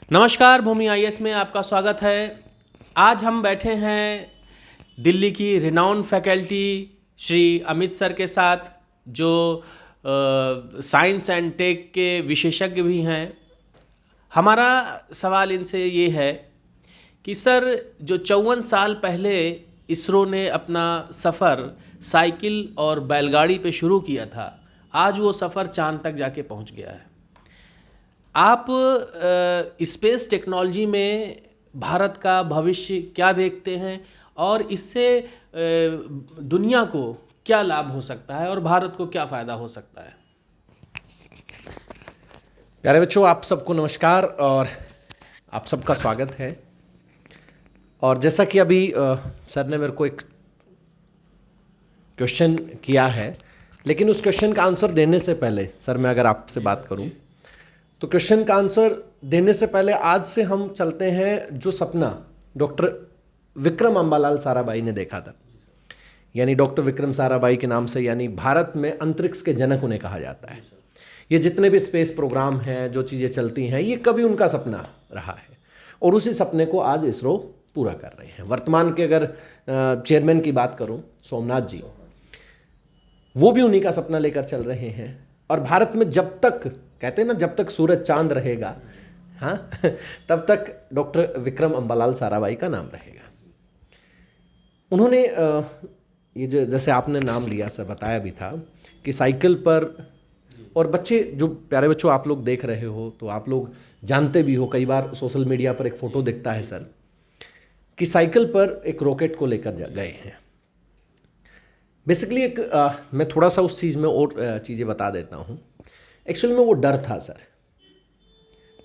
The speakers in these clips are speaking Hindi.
नमस्कार, भूमि आईएएस में आपका स्वागत है। आज हम बैठे हैं दिल्ली की renowned faculty Shri Amit sir के साथ, जो साइंस एंड टेक के विशेषज्ञ भी हैं। हमारा सवाल इनसे ये है कि सर, जो 54 साल पहले इसरो ने अपना सफ़र साइकिल और बैलगाड़ी पे शुरू किया था, आज वो सफ़र चांद तक जाके पहुंच गया है। आप स्पेस टेक्नोलॉजी में भारत का भविष्य क्या देखते हैं और इससे दुनिया को क्या लाभ हो सकता है और भारत को क्या फ़ायदा हो सकता है? प्यारे बच्चों, आप सबको नमस्कार और आप सबका स्वागत है। और जैसा कि अभी सर ने मेरे को एक क्वेश्चन किया है, लेकिन उस क्वेश्चन का आंसर देने से पहले सर, मैं अगर आपसे बात करूं तो क्वेश्चन का आंसर देने से पहले आज से हम चलते हैं जो सपना डॉक्टर विक्रम अम्बालाल साराभाई ने देखा था। यानी डॉक्टर विक्रम साराभाई के नाम से, यानी भारत में अंतरिक्ष के जनक उन्हें कहा जाता है। ये जितने भी स्पेस प्रोग्राम हैं, जो चीज़ें चलती हैं, ये कभी उनका सपना रहा है और उसी सपने को आज इसरो पूरा कर रहे हैं। वर्तमान के अगर चेयरमैन की बात करूं, सोमनाथ जी, वो भी उन्हीं का सपना लेकर चल रहे हैं। और भारत में जब तक, कहते हैं ना, जब तक सूरज चांद रहेगा, हाँ, तब तक डॉक्टर विक्रम अम्बालाल साराभाई का नाम रहेगा। उन्होंने ये जो, जैसे आपने नाम लिया, सर बताया भी था कि साइकिल पर, और बच्चे, जो प्यारे बच्चों आप लोग देख रहे हो तो आप लोग जानते भी हो, कई बार सोशल मीडिया पर एक फ़ोटो दिखता है सर कि साइकिल पर एक रॉकेट को लेकर गए हैं। बेसिकली एक मैं थोड़ा सा उस चीज़ में और चीज़ें बता देता हूँ। एक्चुअली में वो डर था सर,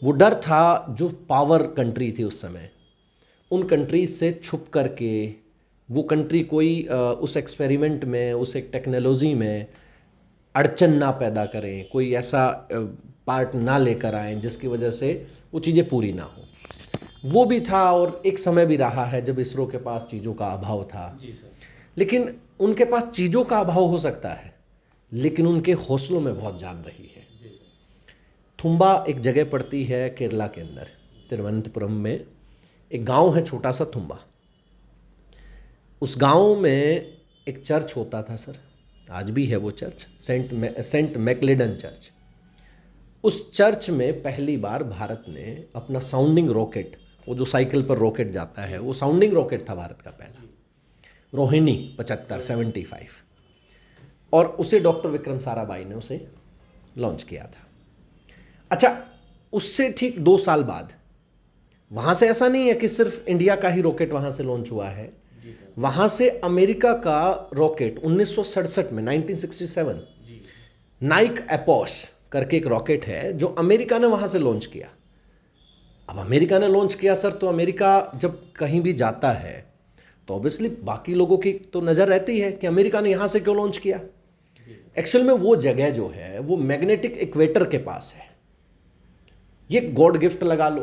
वो डर था जो पावर कंट्री थी उस समय, उन कंट्रीज से छुप करके वो कंट्री कोई उस एक्सपेरिमेंट में, उस एक टेक्नोलॉजी में अड़चन ना पैदा करें, कोई ऐसा पार्ट ना लेकर आएँ जिसकी वजह से वो चीज़ें पूरी ना हो। वो भी था और एक समय भी रहा है जब इसरो के पास चीज़ों का अभाव था। लेकिन उनके पास चीज़ों का अभाव हो सकता है, लेकिन उनके हौसलों में बहुत जान रही है। थुम्बा एक जगह पड़ती है केरला के अंदर, तिरुवनंतपुरम में एक गांव है छोटा सा थुम्बा। उस गांव में एक चर्च होता था सर, आज भी है वो चर्च, सेंट मैकलेडन चर्च। उस चर्च में पहली बार भारत ने अपना साउंडिंग रॉकेट, वो जो साइकिल पर रॉकेट जाता है, वो साउंडिंग रॉकेट था भारत का पहला, रोहिणी 75 और उसे डॉक्टर विक्रम साराभाई ने उसे लॉन्च किया था। अच्छा, उससे ठीक 2 साल बाद, वहाँ से ऐसा नहीं है कि सिर्फ इंडिया का ही रॉकेट वहाँ से लॉन्च हुआ है, वहाँ से अमेरिका का रॉकेट 1967 में, 1967, नाइक एपोस करके एक रॉकेट है जो अमेरिका ने वहाँ से लॉन्च किया। अब अमेरिका ने लॉन्च किया सर, तो अमेरिका जब कहीं भी जाता है तो ऑब्वियसली बाकी लोगों की तो नज़र रहती है कि अमेरिका ने यहाँ से क्यों लॉन्च किया। एक्चुअल में वो जगह जो है वो मैग्नेटिक इक्वेटर के पास है। ये गॉड गिफ्ट लगा लो,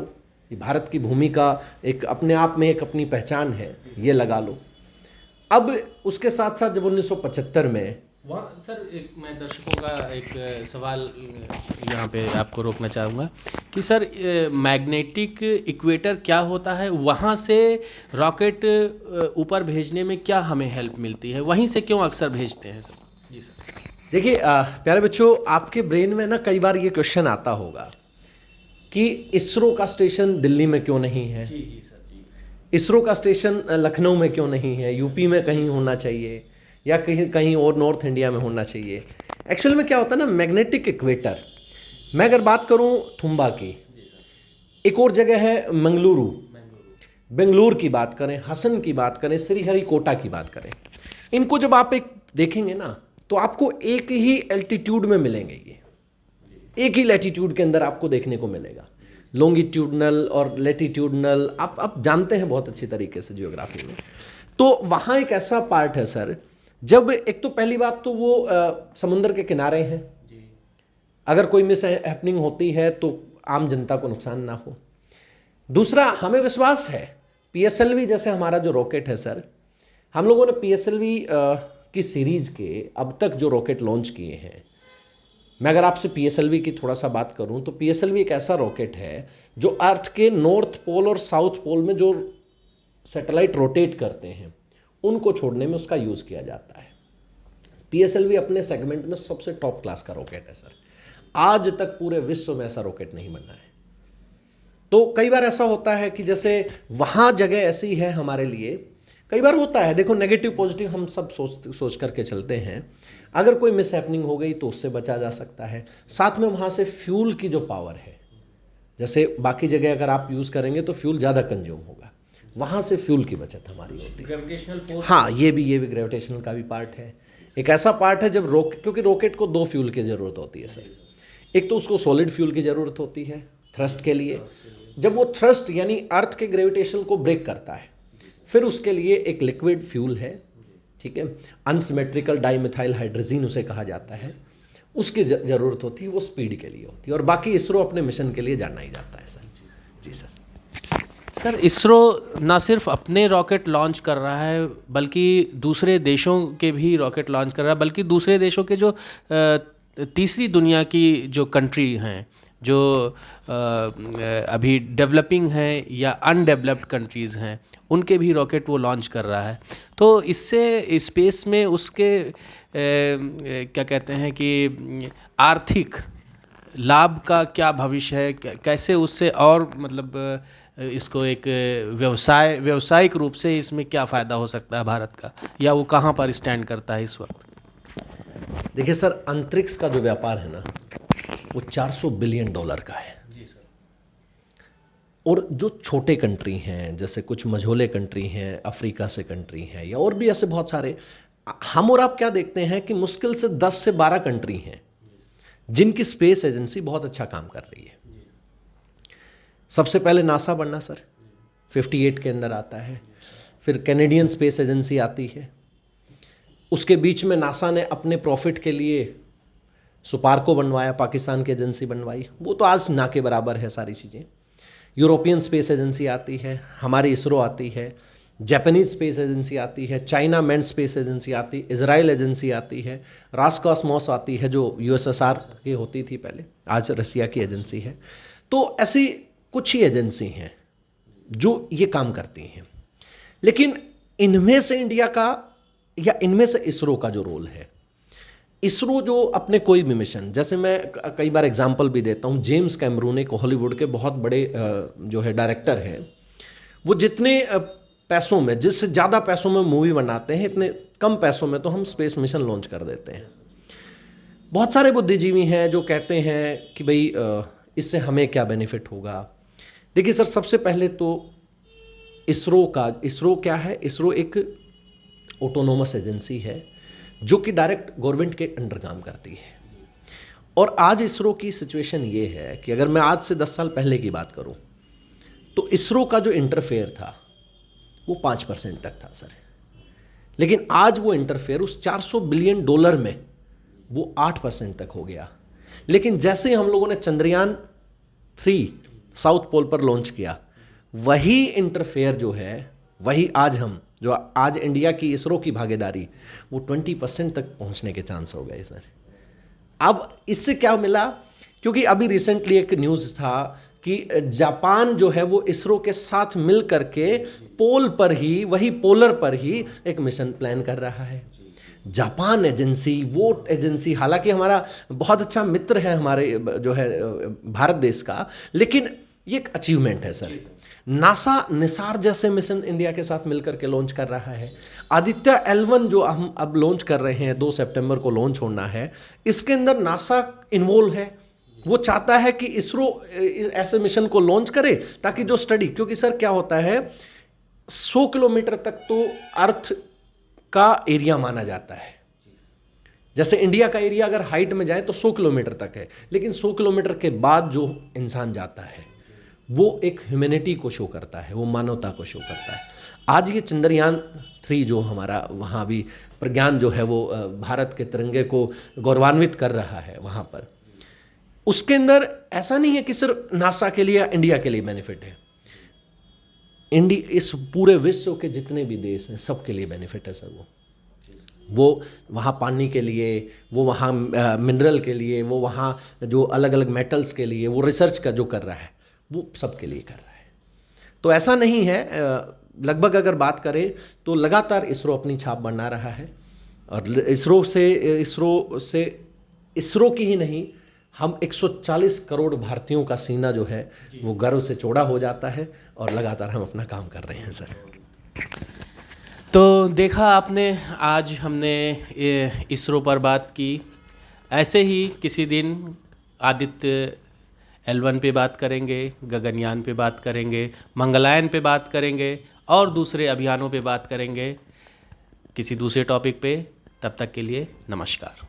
ये भारत की भूमि का एक अपने आप में एक अपनी पहचान है, ये लगा लो। अब उसके साथ साथ जब 1975 में, वहाँ सर, मैं दर्शकों का एक सवाल यहाँ पे आपको रोकना चाहूँगा कि सर, मैग्नेटिक इक्वेटर क्या होता है? वहाँ से रॉकेट ऊपर भेजने में क्या हमें हेल्प मिलती है? वहीं से क्यों अक्सर भेजते हैं सर? जी सर। देखिए प्यारे बच्चों, आपके ब्रेन में ना कई बार ये क्वेश्चन आता होगा कि इसरो का स्टेशन दिल्ली में क्यों नहीं है, जी जी सर, जी। इसरो का स्टेशन लखनऊ में क्यों नहीं है, यूपी में कहीं होना चाहिए या कहीं कहीं और नॉर्थ इंडिया में होना चाहिए। एक्चुअल में क्या होता है ना, मैग्नेटिक इक्वेटर, मैं अगर बात करूं थुम्बा की, एक और जगह है मंगलुरु, बेंगलुरु की बात करें, हसन की बात करें, श्रीहरिकोटा की बात करें, इनको जब आप एक देखेंगे ना तो आपको एक ही एल्टीट्यूड में मिलेंगे। ये एक ही लैटिट्यूड के अंदर आपको देखने को मिलेगा। लॉन्गिट्यूडनल और लैटिट्यूडनल आप जानते हैं बहुत अच्छी तरीके से जियोग्राफी में। तो वहाँ एक ऐसा पार्ट है सर, जब एक तो पहली बात तो वो समुद्र के किनारे हैं, अगर कोई मिस हैपनिंग होती है तो आम जनता को नुकसान ना हो। दूसरा, हमें विश्वास है पीएसएलवी जैसे हमारा जो रॉकेट है सर, हम लोगों ने पीएसएलवी की सीरीज के अब तक जो रॉकेट लॉन्च किए हैं, मैं अगर आपसे पीएसएलवी की थोड़ा सा बात करूं तो पीएसएलवी एक ऐसा रॉकेट है जो अर्थ के नॉर्थ पोल और साउथ पोल में जो सैटेलाइट रोटेट करते हैं उनको छोड़ने में उसका यूज़ किया जाता है। पीएसएलवी अपने सेगमेंट में सबसे टॉप क्लास का रॉकेट है सर। आज तक पूरे विश्व में ऐसा रॉकेट नहीं बना है। तो कई बार ऐसा होता है कि जैसे वहाँ जगह ऐसी है हमारे लिए, कई बार होता है, देखो नेगेटिव पॉजिटिव हम सब सोच करके चलते हैं। अगर कोई मिस हैपनिंग हो गई तो उससे बचा जा सकता है। साथ में वहाँ से फ्यूल की जो पावर है, जैसे बाकी जगह अगर आप यूज़ करेंगे तो फ्यूल ज़्यादा कंज्यूम होगा, वहाँ से फ्यूल की बचत हमारी होती है। ग्रेविटेशनल फोर्स, हाँ, ये भी ग्रेविटेशनल का भी पार्ट है। एक ऐसा पार्ट है जब क्योंकि रॉकेट को 2 फ्यूल की ज़रूरत होती है सर। एक तो उसको सॉलिड फ्यूल की ज़रूरत होती है थ्रस्ट के लिए, जब वो थ्रस्ट यानी अर्थ के ग्रेविटेशन को ब्रेक करता है, फिर उसके लिए एक लिक्विड फ्यूल है, ठीक है, अनसिमेट्रिकल डाइमिथाइल हाइड्रोजीन उसे कहा जाता है, उसकी ज़रूरत होती है, वो स्पीड के लिए होती है। और बाकी इसरो अपने मिशन के लिए जाना ही जाता है सर। जी सर। सर इसरो ना सिर्फ अपने रॉकेट लॉन्च कर रहा है बल्कि दूसरे देशों के भी रॉकेट लॉन्च कर रहा है, बल्कि दूसरे देशों के जो तीसरी दुनिया की जो कंट्री हैं, जो अभी डेवलपिंग हैं या अनडेवलप्ड कंट्रीज़ हैं, उनके भी रॉकेट वो लॉन्च कर रहा है। तो इससे स्पेस में उसके क्या कहते हैं कि आर्थिक लाभ का क्या भविष्य है, कैसे उससे और मतलब इसको एक व्यावसायिक रूप से इसमें क्या फ़ायदा हो सकता है भारत का, या वो कहाँ पर स्टैंड करता है इस वक्त? देखिए सर, अंतरिक्ष का जो व्यापार है ना वो $400 बिलियन का है। जी सर। और जो छोटे कंट्री हैं, जैसे कुछ मझोले कंट्री हैं, अफ्रीका से कंट्री हैं या और भी ऐसे बहुत सारे, हम और आप क्या देखते हैं कि मुश्किल से 10 से 12 कंट्री हैं जिनकी स्पेस एजेंसी बहुत अच्छा काम कर रही है। सबसे पहले नासा बनना सर 58 के अंदर आता है, फिर कैनेडियन स्पेस एजेंसी आती है, उसके बीच में नासा ने अपने प्रॉफिट के लिए सुपार्को बनवाया, पाकिस्तान की एजेंसी बनवाई, वो तो आज ना के बराबर है सारी चीज़ें। यूरोपियन स्पेस एजेंसी आती है, हमारी इसरो आती है, जापानीज स्पेस एजेंसी आती है, चाइना मैन स्पेस एजेंसी आती है, इजराइल एजेंसी आती है, रास्कॉस्मोस आती है जो यूएसएसआर की होती थी पहले, आज रसिया की एजेंसी है। तो ऐसी कुछ ही एजेंसी हैं जो ये काम करती हैं। लेकिन इनमें से इंडिया का या इनमें से इसरो का जो रोल है, इसरो जो अपने कोई भी मिशन, जैसे मैं कई बार एग्जांपल भी देता हूँ, जेम्स कैमरून एक हॉलीवुड के बहुत बड़े जो है डायरेक्टर हैं, वो जितने पैसों में, जिससे ज़्यादा पैसों में मूवी बनाते हैं, इतने कम पैसों में तो हम स्पेस मिशन लॉन्च कर देते हैं। बहुत सारे बुद्धिजीवी हैं जो कहते हैं कि भाई इससे हमें क्या बेनिफिट होगा। देखिए सर, सबसे पहले तो इसरो क्या है? इसरो एक ऑटोनोमस एजेंसी है जो कि डायरेक्ट गवर्नमेंट के अंडर काम करती है। और आज इसरो की सिचुएशन ये है कि अगर मैं आज से 10 साल पहले की बात करूं तो इसरो का जो इंटरफेयर था वो 5% तक था सर। लेकिन आज वो इंटरफेयर उस $400 बिलियन में वो 8% तक हो गया। लेकिन जैसे ही हम लोगों ने चंद्रयान 3 साउथ पोल पर लॉन्च किया, वही इंटरफेयर जो है, वही आज इंडिया की इसरो की भागीदारी वो 20% तक पहुंचने के चांस हो गए सर। अब इससे क्या मिला? क्योंकि अभी रिसेंटली एक न्यूज़ था कि जापान जो है वो इसरो के साथ मिल करके पोल पर ही, वही पोलर पर ही एक मिशन प्लान कर रहा है। जापान एजेंसी, वो एजेंसी हालांकि हमारा बहुत अच्छा मित्र है, हमारे जो है भारत देश का, लेकिन ये एक अचीवमेंट है सर। नासा निसार जैसे मिशन इंडिया के साथ मिलकर के लॉन्च कर रहा है। आदित्य L1 जो हम अब लॉन्च कर रहे हैं, 2 सितंबर को लॉन्च होना है, इसके अंदर नासा इन्वॉल्व है। वो चाहता है कि इसरो ऐसे मिशन को लॉन्च करे ताकि जो स्टडी, क्योंकि सर क्या होता है, 100 किलोमीटर तक तो अर्थ का एरिया माना जाता है। जैसे इंडिया का एरिया अगर हाइट में जाए तो 100 किलोमीटर तक है, लेकिन 100 किलोमीटर के बाद जो इंसान जाता है वो एक ह्यूमैनिटी को शो करता है, वो मानवता को शो करता है। आज ये चंद्रयान 3 जो हमारा वहाँ भी प्रज्ञान जो है वो भारत के तिरंगे को गौरवान्वित कर रहा है वहाँ पर, उसके अंदर ऐसा नहीं है कि सिर्फ नासा के लिए या इंडिया के लिए बेनिफिट है। इस पूरे विश्व के जितने भी देश हैं सबके लिए बेनिफिट है सर। वो वहाँ पानी के लिए, वो वहाँ मिनरल के लिए, वो वहाँ जो अलग अलग मेटल्स के लिए वो रिसर्च का जो कर रहा है वो सबके लिए कर रहा है। तो ऐसा नहीं है, लगभग अगर बात करें तो लगातार इसरो अपनी छाप बना रहा है। और इसरो की ही नहीं, हम 140 करोड़ भारतीयों का सीना जो है वो गर्व से चौड़ा हो जाता है और लगातार हम अपना काम कर रहे हैं सर। तो देखा आपने, आज हमने इसरो पर बात की। ऐसे ही किसी दिन आदित्य L1 पे बात करेंगे, गगनयान पे बात करेंगे, मंगलयान पे बात करेंगे और दूसरे अभियानों पे बात करेंगे किसी दूसरे टॉपिक पे। तब तक के लिए नमस्कार।